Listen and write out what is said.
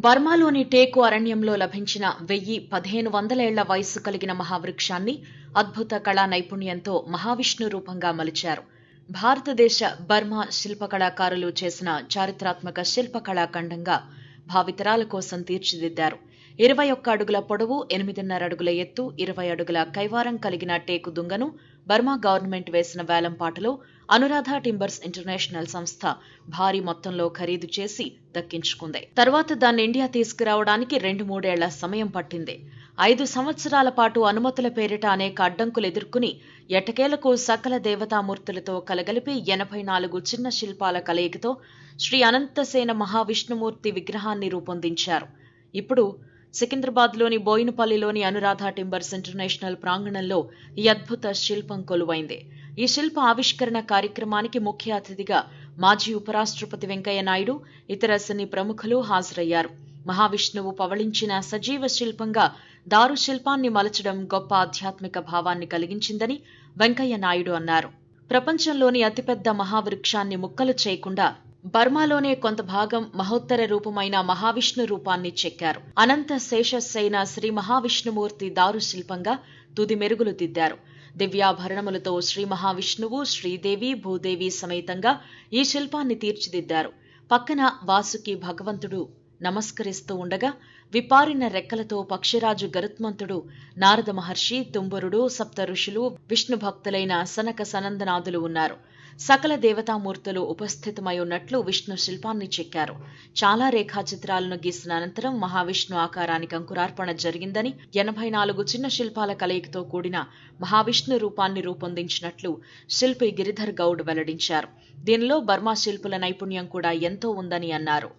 బర్మాలోని టేకు అరణ్యంలో లభించిన 1500 ఏళ్ల వయస్సు కలిగిన మహావృక్షాన్ని అద్భుత కళా నైపుణ్యంతో మహావిష్ణు రూపంగా మలిచారు. భారతదేశ బర్మా శిల్పకళాకారులు చేసిన చారిత్రాత్మక శిల్పకళాఖండంగా భావితరాల కోసం తీర్చిదిద్దారు. 21 అడుగుల పొడవు, 8.5 అడుగుల ఎత్తు, 20 అడుగుల కైవారం కలిగిన టేకు దుంగను బర్మా గవర్నమెంట్ వేసిన వేలంపాటలో అనురాధ టింబర్స్ ఇంటర్నేషనల్ సంస్థ భారీ మొత్తంలో ఖరీదు చేసి దక్కించుకుంది. తర్వాత దాన్ని ఇండియా తీసుకురావడానికి 2-3 ఏళ్ల సమయం పట్టింది. 5 సంవత్సరాల పాటు అనుమతుల పేరిట అనేక అడ్డంకులు ఎదుర్కొని ఎట్టకేలకు సకల దేవతామూర్తులతో కలగలిపి 84 చిన్న శిల్పాల కలయికతో శ్రీ అనంతసేన మహావిష్ణుమూర్తి విగ్రహాన్ని రూపొందించారు. ఇప్పుడు సికింద్రాబాద్లోని బోయినపల్లిలోని అనురాధ టింబర్స్ ఇంటర్నేషనల్ ప్రాంగణంలో ఈ అద్భుత శిల్పం కొలువైంది. ఈ శిల్ప ఆవిష్కరణ కార్యక్రమానికి ముఖ్య అతిథిగా మాజీ ఉపరాష్ట్రపతి వెంకయ్య నాయుడు, ఇతర సినీ ప్రముఖులు హాజరయ్యారు. మహావిష్ణువు పవళించిన సజీవ శిల్పంగా దారు శిల్పాన్ని మలచడం గొప్ప ఆధ్యాత్మిక భావాన్ని కలిగించిందని వెంకయ్య నాయుడు అన్నారు. ప్రపంచంలోని అతిపెద్ద మహావృక్షాన్ని ముక్కలు చేయకుండా బర్మాలోనే కొంత భాగం మహోత్తర రూపమైన మహావిష్ణు రూపాన్ని చెక్కారు. అనంత శేషశయన శ్రీ మహావిష్ణుమూర్తి దారు శిల్పంగా తుది మెరుగులు దిద్దారు. దివ్యాభరణములతో శ్రీ మహావిష్ణువు, శ్రీదేవి, భూదేవి సమేతంగా ఈ శిల్పాన్ని తీర్చిదిద్దారు. పక్కన వాసుకి భగవంతుడు నమస్కరిస్తూ ఉండగా విపారిన రెక్కలతో పక్షిరాజు గరుత్మంతుడు, నారద మహర్షి, తుంబురుడు, సప్త ఋషులు, విష్ణు భక్తులైన సనక సనందనాథులు ఉన్నారు. సకల దేవతామూర్తులు ఉపస్థితమై ఉన్నట్లు విష్ణు శిల్పాన్ని చెక్కారు. చాలా రేఖాచిత్రాలను గీసిన అనంతరం మహావిష్ణు ఆకారానికి అంకురార్పణ జరిగిందని, 84 చిన్న శిల్పాల కలయికతో కూడిన మహావిష్ణు రూపాన్ని రూపొందించినట్లు శిల్పి గిరిధర్ గౌడ్ వెల్లడించారు. దీనిలో బర్మా శిల్పుల నైపుణ్యం కూడా ఎంతో ఉందని అన్నారు.